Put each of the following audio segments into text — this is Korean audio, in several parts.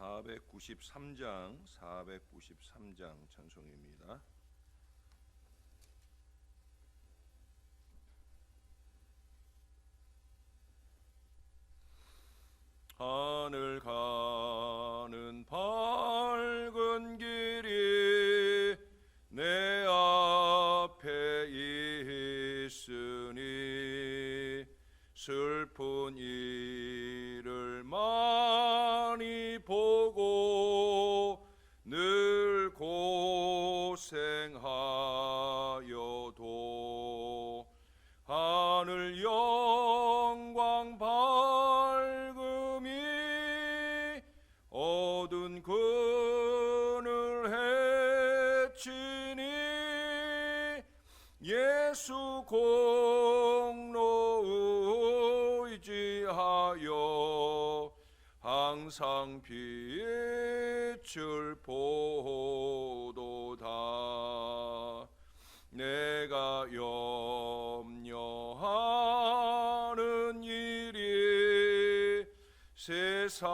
493장 찬송입니다. 하늘 가는 밝은 길이 내 앞에 있으니 슬픈 일을 많이 보고 늘 고생하여도 하늘 영광 밝음이 어두운 그늘 헤치니 예수 공로 의지하여 항상 빛을 보도다. 내가 염려하는 일이 세상에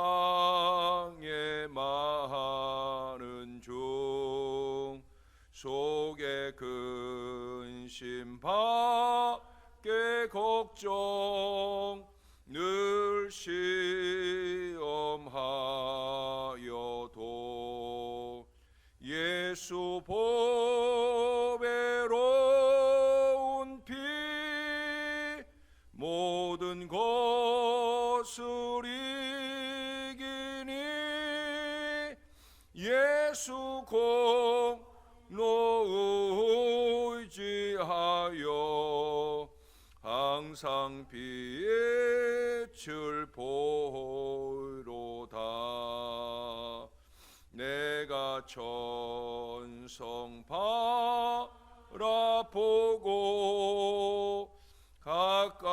많은 중 속에 근심 밖에 걱정 늘 시험하여도 예수 보배로운 피 모든 것을 이기니 예수 공로 의지하여 항상 빛을 보이로다. 내가 천성 바라보고 가까이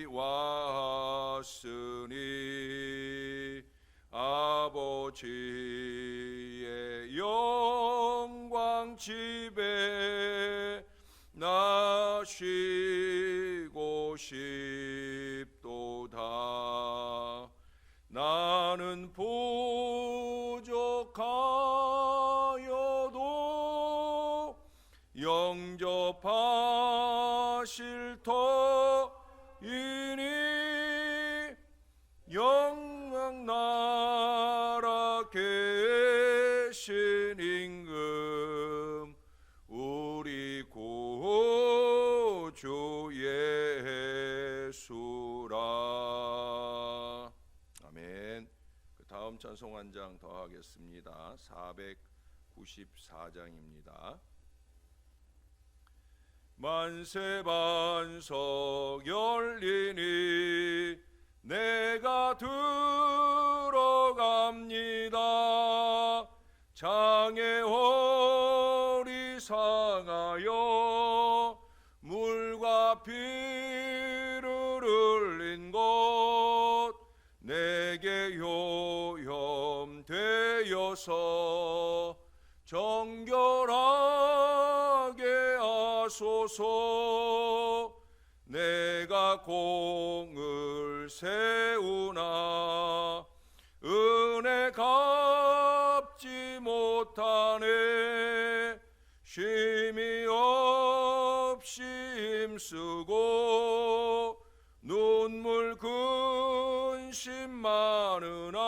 왔으니 아버지의 영광 집에 나 쉬고 싶도다. 나는 부족하여도 영접하실 터이니 영광 나라 계신 임금 우리 구주 예수라. 아멘. 그 다음 찬송 한 장 더 하겠습니다. 494장입니다. 만세 반석 열리니 내가 들어갑니다. 장애 허리 상하여 물과 피를 흘린 것 내게 요염되어서 정결하게 하소서. 내가 공을 세우나 은혜 갚지 못하네. 쉼이 없이 힘쓰고 눈물 근심 많으나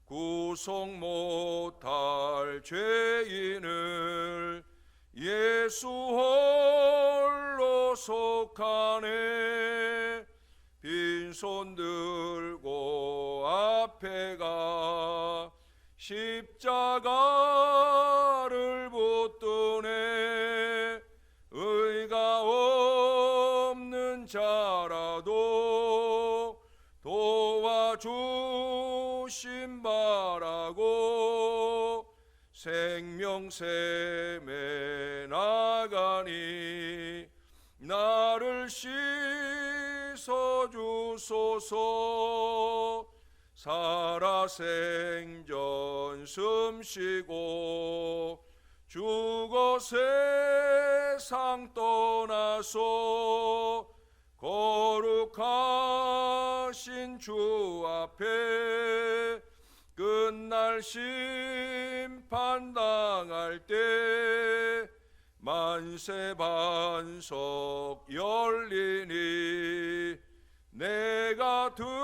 구속 못할 죄인을 예수 홀로 속하네. 빈손 들고 앞에 가 십자가를 붙드네. 의가 없는 자라도 도와주심 바라고 생명샘에 나가니 나를 씻어주소서. 살아생전 숨쉬고 죽어 세상 떠나서 거룩하신 주 앞에 끝날 심판당할 때 만세 반석 열리니 내가 들어갑니다.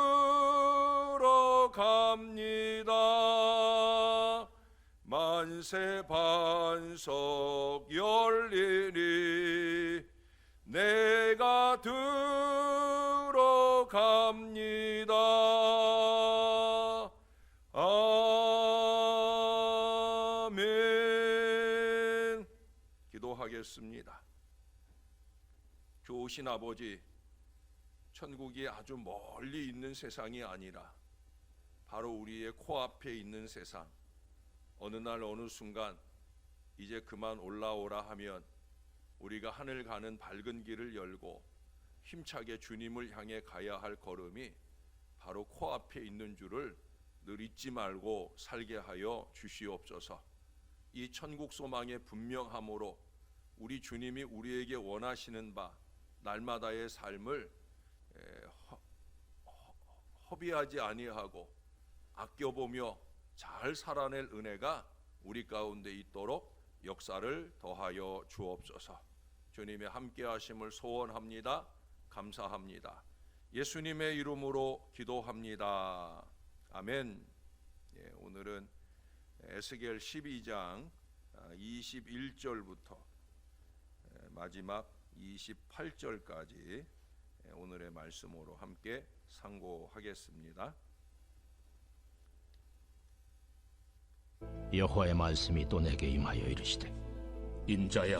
만세 반석 열리니 내가 들어갑니다. 아멘. 기도하겠습니다. 좋으신 아버지, 천국이 아주 멀리 있는 세상이 아니라 바로 우리의 코앞에 있는 세상, 어느 날 어느 순간 이제 그만 올라오라 하면 우리가 하늘 가는 밝은 길을 열고 힘차게 주님을 향해 가야 할 걸음이 바로 코앞에 있는 줄을 늘 잊지 말고 살게 하여 주시옵소서. 이 천국 소망의 분명함으로 우리 주님이 우리에게 원하시는 바 날마다의 삶을 허비하지 아니하고 아껴보며 잘 살아낼 은혜가 우리 가운데 있도록 역사를 더하여 주옵소서. 주님의 함께 하심을 소원합니다. 감사합니다. 예수님의 이름으로 기도합니다. 아멘. 오늘은 에스겔 12장 21절부터 마지막 28절까지 오늘의 말씀으로 함께 상고하겠습니다. 여호와의 말씀이 또 내게 임하여 이르시되, 인자야,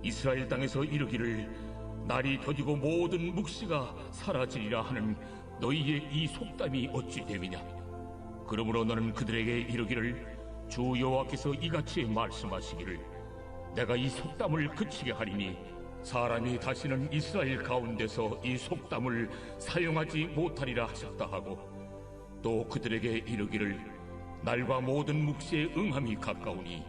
이스라엘 땅에서 이르기를 날이 더디고 모든 묵시가 사라지리라 하는 너희의 이 속담이 어찌 됨이냐. 그러므로 너는 그들에게 이르기를 주 여호와께서 이같이 말씀하시기를 내가 이 속담을 그치게 하리니 사람이 다시는 이스라엘 가운데서 이 속담을 사용하지 못하리라 하셨다 하고, 또 그들에게 이르기를 날과 모든 묵시의 응함이 가까우니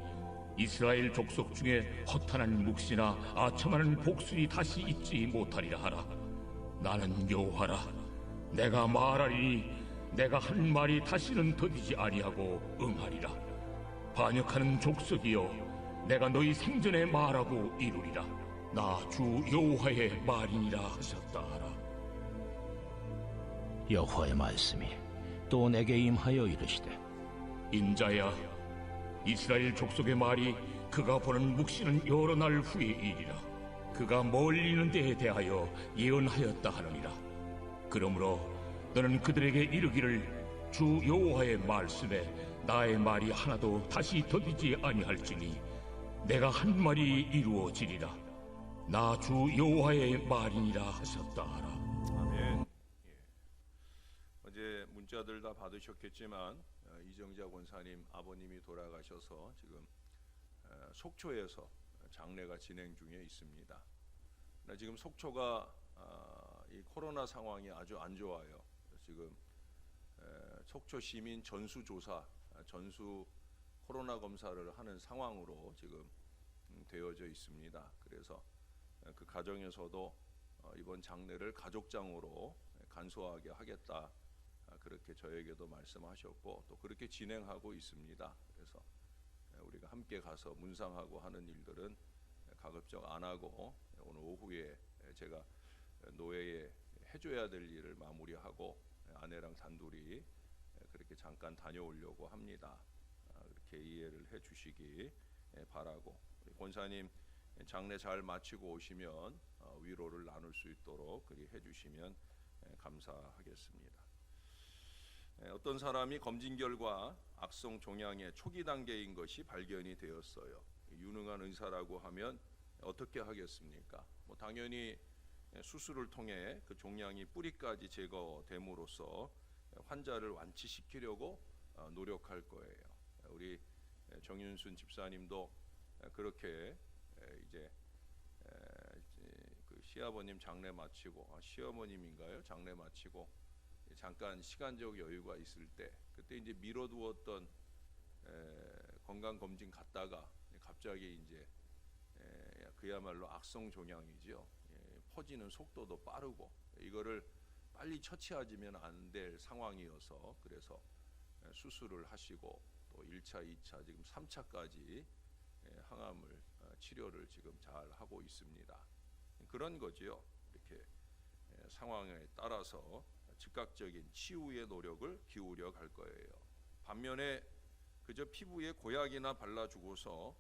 이스라엘 족속 중에 허탄한 묵시나 아첨하는 복술이 다시 있지 못하리라 하라. 나는 여호와라. 내가 말하리니 내가 한 말이 다시는 더디지 아니하고 응하리라. 반역하는 족속이여, 내가 너희 생전에 말하고 이루리라. 나 주 여호와의 말이니라 하셨다 하라. 여호와의 말씀이 또 내게 임하여 이르시되, 인자야, 이스라엘 족속의 말이 그가 보는 묵시는 여러 날 후의 일이라. 그가 멀리 있는 데에 대하여 예언하였다 하느니라. 그러므로 너는 그들에게 이르기를 주 여호와의 말씀에 나의 말이 하나도 다시 더디지 아니할지니 내가 한 말이 이루어지리라. 나 주 여호와의 말이니라 하셨다 하라. 아멘. 어제 문자들 다 받으셨겠지만 이정자 권사님 아버님이 돌아가셔서 지금 속초에서 장례가 진행 중에 있습니다. 지금 속초가 이 코로나 상황이 아주 안 좋아요. 지금 속초 시민 전수조사, 전수 코로나 검사를 하는 상황으로 지금 되어져 있습니다. 그래서 그 가정에서도 이번 장례를 가족장으로 간소하게 하겠다, 그렇게 저에게도 말씀하셨고 또 그렇게 진행하고 있습니다. 그래서 우리가 함께 가서 문상하고 하는 일들은 가급적 안 하고 오늘 오후에 제가 노회에 해줘야 될 일을 마무리하고 아내랑 단둘이 그렇게 잠깐 다녀오려고 합니다. 그렇게 이해를 해주시기 바라고, 우리 권사님 장례 잘 마치고 오시면 위로를 나눌 수 있도록 그리 해주시면 감사하겠습니다. 어떤 사람이 검진 결과 악성 종양의 초기 단계인 것이 발견이 되었어요. 유능한 의사라고 하면 어떻게 하겠습니까? 당연히 수술을 통해 그 종양이 뿌리까지 제거됨으로써 환자를 완치시키려고 노력할 거예요. 우리 정윤순 집사님도 그렇게 이제 그 시아버님 장례 마치고, 시어머님인가요? 장례 마치고 잠깐 시간적 여유가 있을 때, 그때 이제 미뤄두었던 건강 검진 갔다가 갑자기 이제 그야말로 악성 종양이죠. 퍼지는 속도도 빠르고 이거를 빨리 처치하지면 안 될 상황이어서 그래서 수술을 하시고 또 1차, 2차, 지금 3차까지 항암을 치료를 지금 잘 하고 있습니다. 그런 거지요. 이렇게 상황에 따라서 즉각적인 치유의 노력을 기울여 갈 거예요. 반면에 그저 피부에 고약이나 발라주고서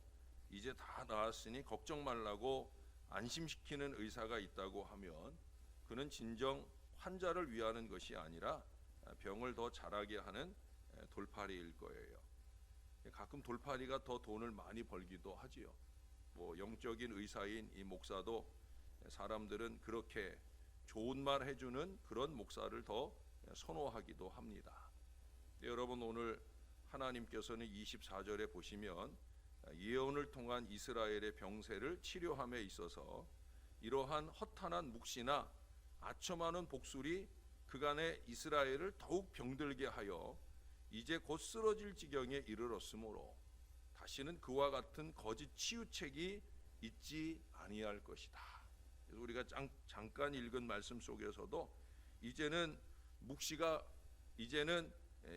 이제 다 나았으니 걱정 말라고 안심시키는 의사가 있다고 하면 그는 진정 환자를 위하는 것이 아니라 병을 더 잘하게 하는 돌팔이일 거예요. 가끔 돌팔이가 더 돈을 많이 벌기도 하지요. 뭐 영적인 의사인 이 목사도 사람들은 그렇게 좋은 말 해주는 그런 목사를 더 선호하기도 합니다. 여러분, 오늘 하나님께서는 24절에 보시면 예언을 통한 이스라엘의 병세를 치료함에 있어서 이러한 허탄한 묵시나 아첨하는 복술이 그간의 이스라엘을 더욱 병들게 하여 이제 곧 쓰러질 지경에 이르렀으므로 다시는 그와 같은 거짓 치유책이 있지 아니할 것이다. 그래서 우리가 잠깐 읽은 말씀 속에서도 이제는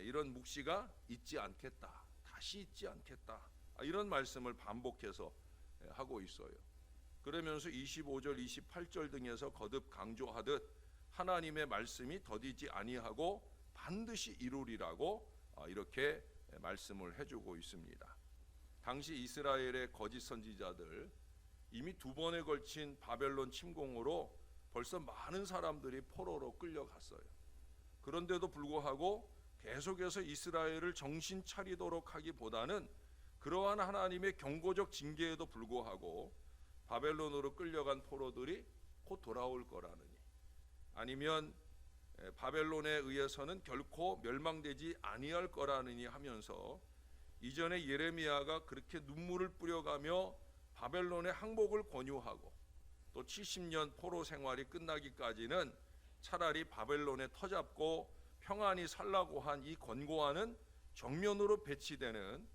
이런 묵시가 있지 않겠다, 다시 있지 않겠다, 이런 말씀을 반복해서 하고 있어요. 그러면서 25절, 28절 등에서 거듭 강조하듯 하나님의 말씀이 더디지 아니하고 반드시 이루리라고 이렇게 말씀을 해주고 있습니다. 당시 이스라엘의 거짓 선지자들, 이미 2번에 걸친 바벨론 침공으로 벌써 많은 사람들이 포로로 끌려갔어요. 그런데도 불구하고 계속해서 이스라엘을 정신 차리도록 하기보다는 그러한 하나님의 경고적 징계에도 불구하고 바벨론으로 끌려간 포로들이 곧 돌아올 거라느니, 아니면 바벨론에 의해서는 결코 멸망되지 아니할 거라느니 하면서 이전에 예레미야가 그렇게 눈물을 뿌려가며 바벨론의 항복을 권유하고 또 70년 포로 생활이 끝나기까지는 차라리 바벨론에 터잡고 평안히 살라고 한 이 권고와는 정면으로 배치되는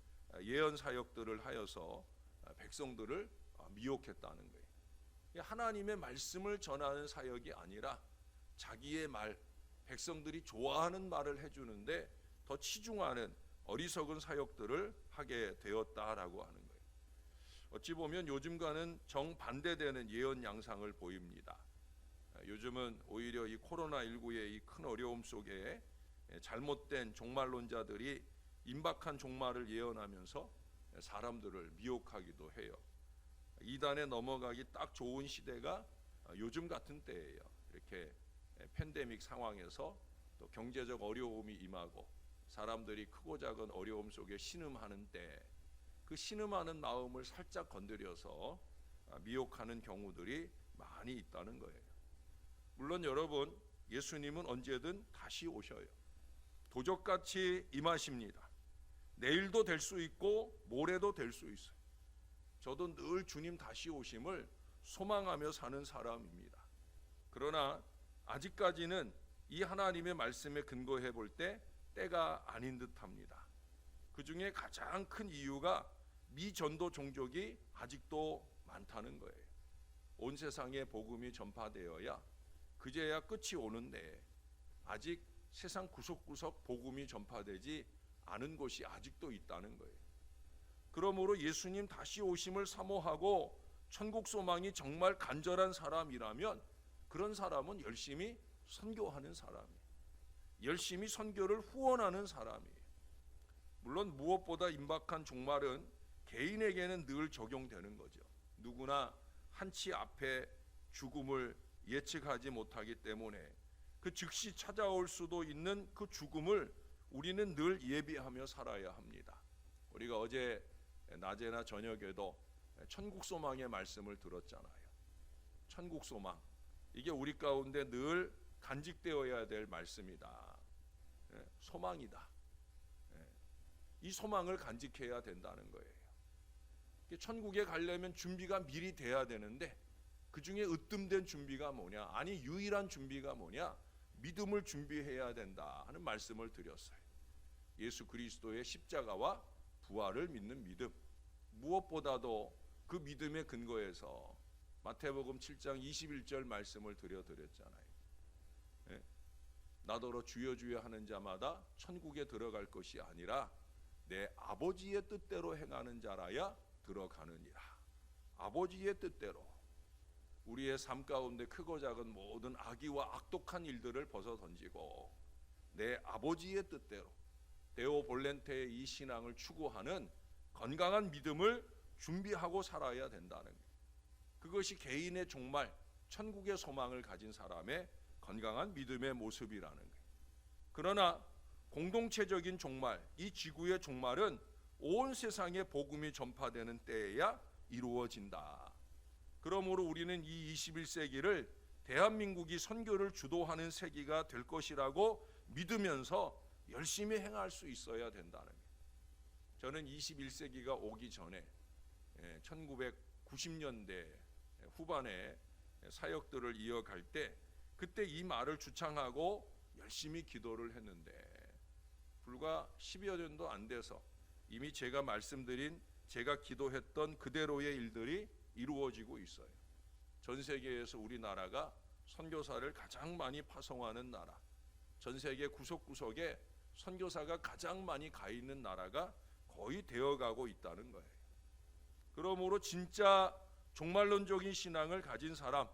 예언 사역들을 하여서 백성들을 미혹했다는 거예요. 하나님의 말씀을 전하는 사역이 아니라 자기의 말, 백성들이 좋아하는 말을 해주는데 더 치중하는 어리석은 사역들을 하게 되었다라고 하는 거예요. 어찌 보면 요즘과는 정반대되는 예언 양상을 보입니다. 요즘은 오히려 이 코로나19의 이 큰 어려움 속에 잘못된 종말론자들이 임박한 종말을 예언하면서 사람들을 미혹하기도 해요. 이단에 넘어가기 딱 좋은 시대가 요즘 같은 때예요. 이렇게 팬데믹 상황에서 또 경제적 어려움이 임하고 사람들이 크고 작은 어려움 속에 신음하는 때, 그 신음하는 마음을 살짝 건드려서 미혹하는 경우들이 많이 있다는 거예요. 물론 여러분, 예수님은 언제든 다시 오셔요. 도적같이 임하십니다. 내일도 될 수 있고 모레도 될 수 있어요. 저도 늘 주님 다시 오심을 소망하며 사는 사람입니다. 그러나 아직까지는 이 하나님의 말씀에 근거해 볼 때 때가 아닌 듯합니다. 그 중에 가장 큰 이유가 미전도 종족이 아직도 많다는 거예요. 온 세상에 복음이 전파되어야 그제야 끝이 오는데 아직 세상 구석구석 복음이 전파되지 않은 곳이 아직도 있다는 거예요. 그러므로 예수님 다시 오심을 사모하고 천국 소망이 정말 간절한 사람이라면 그런 사람은 열심히 선교하는 사람이에요. 열심히 선교를 후원하는 사람이에요. 물론 무엇보다 임박한 종말은 개인에게는 늘 적용되는 거죠. 누구나 한치 앞에 죽음을 예측하지 못하기 때문에 그 즉시 찾아올 수도 있는 그 죽음을 우리는 늘 예비하며 살아야 합니다. 우리가 어제 낮에나 저녁에도 천국 소망의 말씀을 들었잖아요. 천국 소망, 이게 우리 가운데 늘 간직되어야 될 말씀이다. 소망이다. 이 소망을 간직해야 된다는 거예요. 천국에 가려면 준비가 미리 돼야 되는데 그 중에 으뜸된 준비가 뭐냐? 아니, 유일한 준비가 뭐냐? 믿음을 준비해야 된다 하는 말씀을 드렸어요. 예수 그리스도의 십자가와 부활을 믿는 믿음, 무엇보다도 그 믿음의 근거에서 마태복음 7장 21절 말씀을 드렸잖아요. 예? 나더러 주여 주여 하는 자마다 천국에 들어갈 것이 아니라 내 아버지의 뜻대로 행하는 자라야 들어가느니라. 아버지의 뜻대로 우리의 삶 가운데 크고 작은 모든 악의와 악독한 일들을 벗어 던지고 내 아버지의 뜻대로 데오 볼렌테의 이 신앙을 추구하는 건강한 믿음을 준비하고 살아야 된다는 거예요. 그것이 개인의 종말, 천국의 소망을 가진 사람의 건강한 믿음의 모습이라는 거예요. 그러나 공동체적인 종말, 이 지구의 종말은 온 세상에 복음이 전파되는 때에야 이루어진다. 그러므로 우리는 이 21세기를 대한민국이 선교를 주도하는 세기가 될 것이라고 믿으면서 열심히 행할 수 있어야 된다는 거예요. 저는 21세기가 오기 전에 1990년대 후반에 사역들을 이어갈 때 그때 이 말을 주창하고 열심히 기도를 했는데 불과 10여 년도 안 돼서 이미 제가 말씀드린 제가 기도했던 그대로의 일들이 이루어지고 있어요. 전 세계에서 우리나라가 선교사를 가장 많이 파송하는 나라, 전 세계 구석구석에 선교사가 가장 많이 가 있는 나라가 거의 되어가고 있다는 거예요. 그러므로 진짜 종말론적인 신앙을 가진 사람,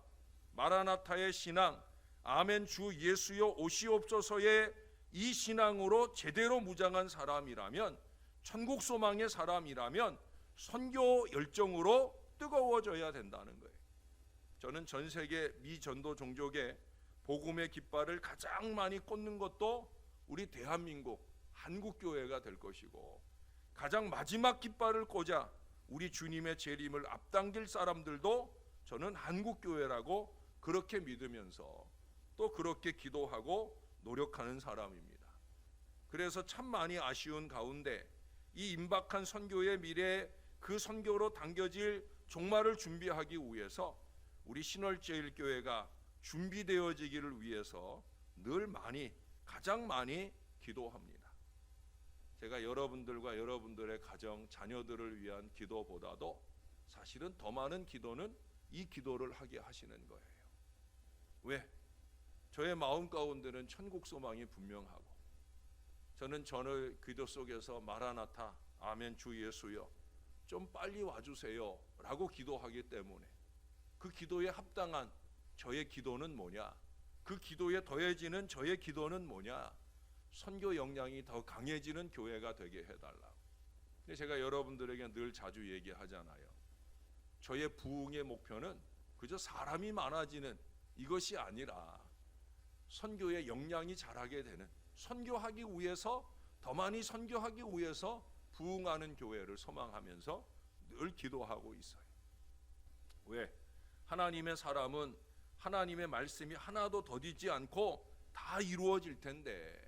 마라나타의 신앙, 아멘 주 예수여 오시옵소서의 이 신앙으로 제대로 무장한 사람이라면, 천국 소망의 사람이라면 선교 열정으로 뜨거워져야 된다는 거예요. 저는 전 세계 미전도 종족의 복음의 깃발을 가장 많이 꽂는 것도 우리 대한민국 한국교회가 될 것이고, 가장 마지막 깃발을 꽂아 우리 주님의 재림을 앞당길 사람들도 저는 한국교회라고 그렇게 믿으면서 또 그렇게 기도하고 노력하는 사람입니다. 그래서 참 많이 아쉬운 가운데 이 임박한 선교의 미래에 그 선교로 당겨질 종말을 준비하기 위해서 우리 신월제일교회가 준비되어지기를 위해서 늘 가장 많이 기도합니다. 제가 여러분들과 여러분들의 가정, 자녀들을 위한 기도보다도 사실은 더 많은 기도는 이 기도를 하게 하시는 거예요. 왜? 저의 마음 가운데는 천국 소망이 분명하고, 저는 저의 기도 속에서 마라나타, 아멘 주 예수여 좀 빨리 와주세요 라고 기도하기 때문에 그 기도에 합당한 저의 기도는 뭐냐, 그 기도에 더해지는 저의 기도는 뭐냐, 선교 역량이 더 강해지는 교회가 되게 해달라. 근데 제가 여러분들에게 늘 자주 얘기하잖아요. 저의 부흥의 목표는 그저 사람이 많아지는 이것이 아니라 선교의 역량이 자라게 되는, 선교하기 위해서 더 많이 선교하기 위해서 부흥하는 교회를 소망하면서 늘 기도하고 있어요. 왜? 하나님의 사람은 하나님의 말씀이 하나도 더디지 않고 다 이루어질 텐데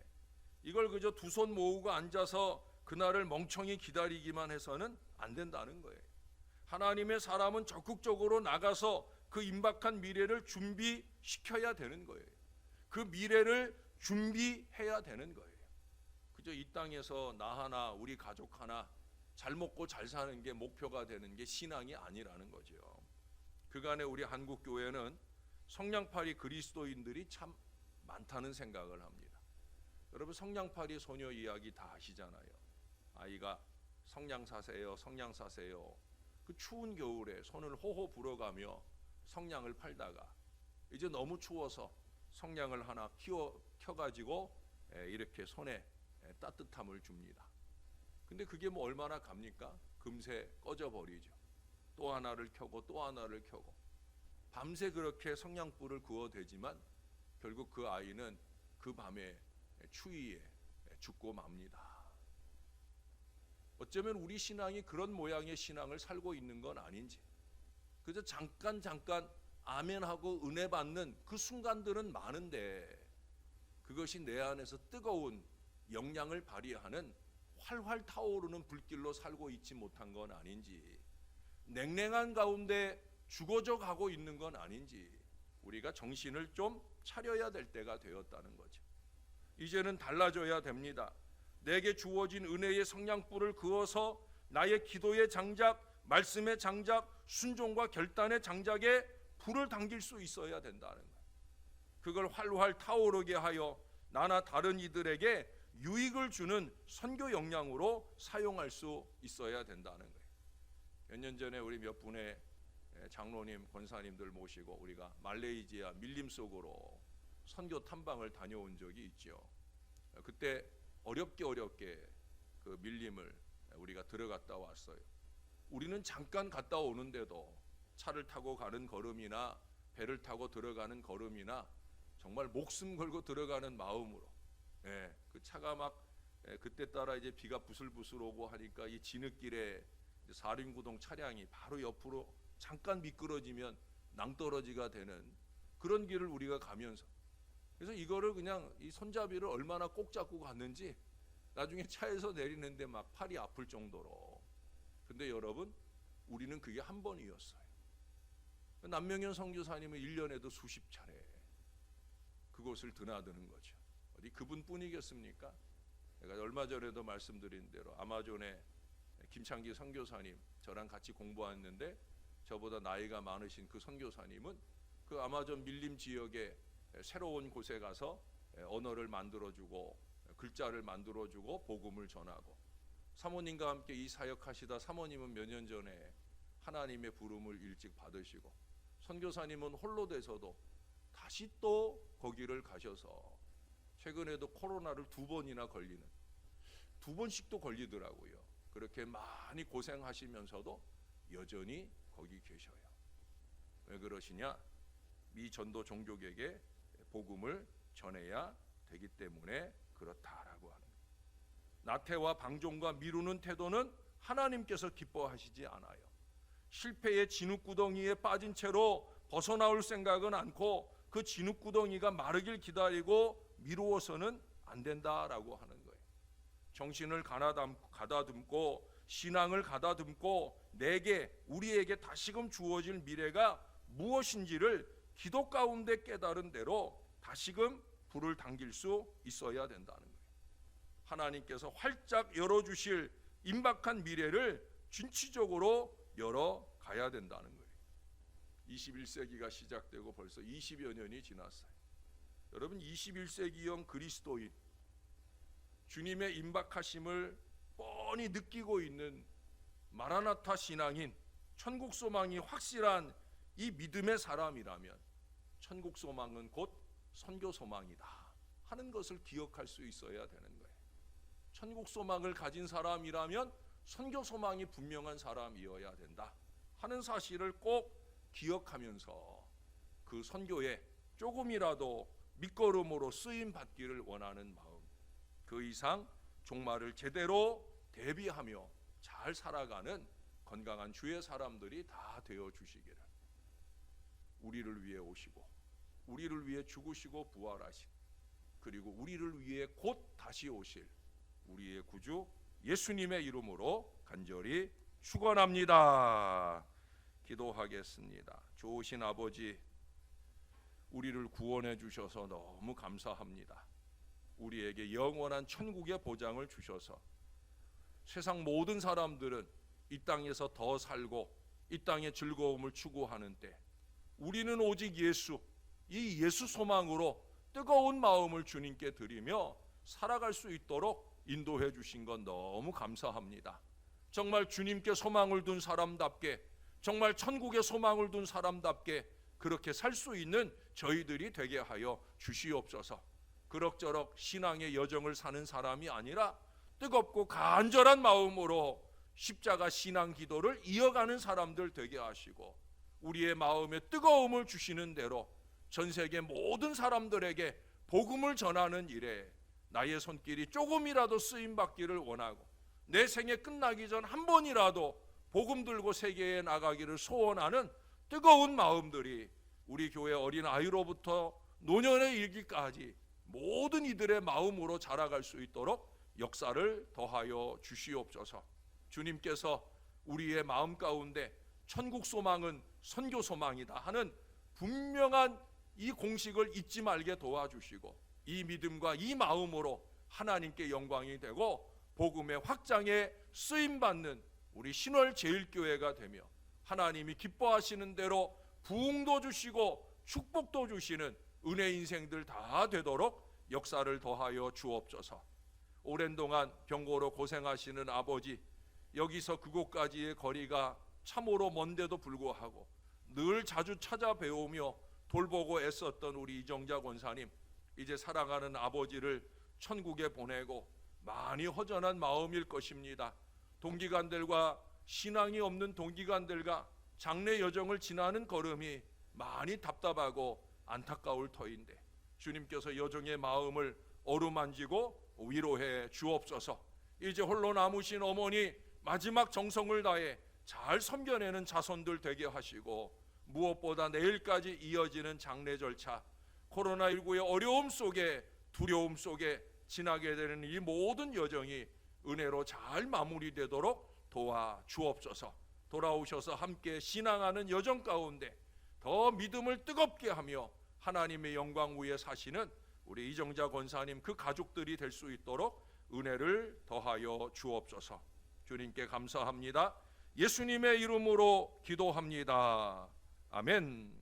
이걸 그저 두 손 모으고 앉아서 그날을 멍청이 기다리기만 해서는 안 된다는 거예요. 하나님의 사람은 적극적으로 나가서 그 임박한 미래를 준비시켜야 되는 거예요. 그 미래를 준비해야 되는 거예요. 그저 이 땅에서 나 하나, 우리 가족 하나 잘 먹고 잘 사는 게 목표가 되는 게 신앙이 아니라는 거죠. 그간에 우리 한국교회는 성냥팔이 그리스도인들이 참 많다는 생각을 합니다. 여러분, 성냥팔이 소녀 이야기 다 아시잖아요. 아이가 성냥 사세요, 성냥 사세요. 그 추운 겨울에 손을 호호 불어가며 성냥을 팔다가 이제 너무 추워서 성냥을 하나 켜가지고 이렇게 손에 따뜻함을 줍니다. 근데 그게 뭐 얼마나 갑니까? 금세 꺼져버리죠. 또 하나를 켜고 또 하나를 켜고 밤새 그렇게 성냥불을 구워대지만 결국 그 아이는 그 밤에 추위에 죽고 맙니다. 어쩌면 우리 신앙이 그런 모양의 신앙을 살고 있는 건 아닌지, 그저 잠깐 아멘하고 은혜 받는 그 순간들은 많은데 그것이 내 안에서 뜨거운 영향을 발휘하는 활활 타오르는 불길로 살고 있지 못한 건 아닌지, 냉랭한 가운데 죽어져 가고 있는 건 아닌지 우리가 정신을 좀 차려야 될 때가 되었다는 거죠. 이제는 달라져야 됩니다. 내게 주어진 은혜의 성냥불을 그어서 나의 기도의 장작, 말씀의 장작, 순종과 결단의 장작에 불을 당길 수 있어야 된다는 거예요. 그걸 활활 타오르게 하여 나나 다른 이들에게 유익을 주는 선교 역량으로 사용할 수 있어야 된다는 거예요. 몇 년 전에 우리 몇 분의 장로님, 권사님들 모시고 우리가 말레이시아 밀림 속으로 선교 탐방을 다녀온 적이 있죠. 그때 어렵게 그 밀림을 우리가 들어갔다 왔어요. 우리는 잠깐 갔다 오는데도 차를 타고 가는 걸음이나 배를 타고 들어가는 걸음이나 정말 목숨 걸고 들어가는 마음으로, 그 차가 막 그때 따라 이제 비가 부슬부슬 오고 하니까 이 진흙길에 사륜구동 차량이 바로 옆으로 잠깐 미끄러지면 낭떠러지가 되는 그런 길을 우리가 가면서, 그래서 이거를 그냥 이 손잡이를 얼마나 꼭 잡고 갔는지 나중에 차에서 내리는데 막 팔이 아플 정도로. 근데 여러분, 우리는 그게 한 번이었어요. 남명현 선교사님은 1년에도 수십 차례 그곳을 드나드는 거죠. 어디 그분뿐이겠습니까? 제가 얼마 전에도 말씀드린 대로 아마존에 김창기 선교사님, 저랑 같이 공부했는데 저보다 나이가 많으신 그 선교사님은 그 아마존 밀림 지역에 새로운 곳에 가서 언어를 만들어주고 글자를 만들어주고 복음을 전하고, 사모님과 함께 이 사역하시다 사모님은 몇 년 전에 하나님의 부름을 일찍 받으시고, 선교사님은 홀로 돼서도 다시 또 거기를 가셔서 최근에도 코로나를 2번이나 걸리는, 2번씩도 걸리더라고요. 그렇게 많이 고생하시면서도 여전히 거기 계셔요. 왜 그러시냐? 미 전도 종족에게 복음을 전해야 되기 때문에 그렇다라고 하는 거예요. 나태와 방종과 미루는 태도는 하나님께서 기뻐하시지 않아요. 실패의 진흙구덩이에 빠진 채로 벗어나올 생각은 않고 그 진흙구덩이가 마르길 기다리고 미루어서는 안 된다라고 하는 거예요. 정신을 가다듬고 신앙을 가다듬고 내게, 우리에게 다시금 주어질 미래가 무엇인지를 기도 가운데 깨달은 대로 다시금 불을 당길 수 있어야 된다는 거예요. 하나님께서 활짝 열어주실 임박한 미래를 진취적으로 열어가야 된다는 거예요. 21세기가 시작되고 벌써 20여 년이 지났어요. 여러분, 21세기형 그리스도인, 주님의 임박하심을 뻔히 느끼고 있는 마라나타 신앙인, 천국 소망이 확실한 이 믿음의 사람이라면 천국 소망은 곧 선교 소망이다 하는 것을 기억할 수 있어야 되는 거예요. 천국 소망을 가진 사람이라면 선교 소망이 분명한 사람이어야 된다 하는 사실을 꼭 기억하면서 그 선교에 조금이라도 밑거름으로 쓰임 받기를 원하는 마음, 그 이상 종말을 제대로 대비하며 잘 살아가는 건강한 주의 사람들이 다 되어 주시기를, 우리를 위해 오시고 우리를 위해 죽으시고 부활하신, 그리고 우리를 위해 곧 다시 오실 우리의 구주 예수님의 이름으로 간절히 축원합니다. 기도하겠습니다. 좋으신 아버지, 우리를 구원해 주셔서 너무 감사합니다. 우리에게 영원한 천국의 보장을 주셔서 세상 모든 사람들은 이 땅에서 더 살고 이 땅의 즐거움을 추구하는 때 우리는 오직 예수, 이 예수 소망으로 뜨거운 마음을 주님께 드리며 살아갈 수 있도록 인도해 주신 건 너무 감사합니다. 정말 주님께 소망을 둔 사람답게, 정말 천국에 소망을 둔 사람답게 그렇게 살 수 있는 저희들이 되게 하여 주시옵소서. 그럭저럭 신앙의 여정을 사는 사람이 아니라 뜨겁고 간절한 마음으로 십자가 신앙 기도를 이어가는 사람들 되게 하시고, 우리의 마음에 뜨거움을 주시는 대로 전 세계 모든 사람들에게 복음을 전하는 일에 나의 손길이 조금이라도 쓰임 받기를 원하고, 내 생에 끝나기 전 한 번이라도 복음 들고 세계에 나가기를 소원하는 뜨거운 마음들이 우리 교회 어린 아이로부터 노년에 이르기까지 모든 이들의 마음으로 자라갈 수 있도록 역사를 더하여 주시옵소서. 주님께서 우리의 마음 가운데 천국 소망은 선교 소망이다 하는 분명한 이 공식을 잊지 말게 도와주시고, 이 믿음과 이 마음으로 하나님께 영광이 되고 복음의 확장에 쓰임받는 우리 신월 제일교회가 되며 하나님이 기뻐하시는 대로 부흥도 주시고 축복도 주시는 은혜 인생들 다 되도록 역사를 더하여 주옵소서. 오랜 동안 병고로 고생하시는 아버지, 여기서 그곳까지의 거리가 참으로 먼데도 불구하고 늘 자주 찾아뵈오며 돌보고 애썼던 우리 이정자 권사님, 이제 살아가는 아버지를 천국에 보내고 많이 허전한 마음일 것입니다. 동기간들과 신앙이 없는 동기간들과 장례 여정을 지나는 걸음이 많이 답답하고 안타까울 터인데 주님께서 여정의 마음을 어루만지고 위로해 주옵소서. 이제 홀로 남으신 어머니 마지막 정성을 다해 잘 섬겨내는 자손들 되게 하시고, 무엇보다 내일까지 이어지는 장례 절차, 코로나19의 어려움 속에 두려움 속에 지나게 되는 이 모든 여정이 은혜로 잘 마무리되도록 도와 주옵소서. 돌아오셔서 함께 신앙하는 여정 가운데 더 믿음을 뜨겁게 하며 하나님의 영광 위에 사시는 우리 이정자 권사님 그 가족들이 될 수 있도록 은혜를 더하여 주옵소서. 주님께 감사합니다. 예수님의 이름으로 기도합니다. 아멘.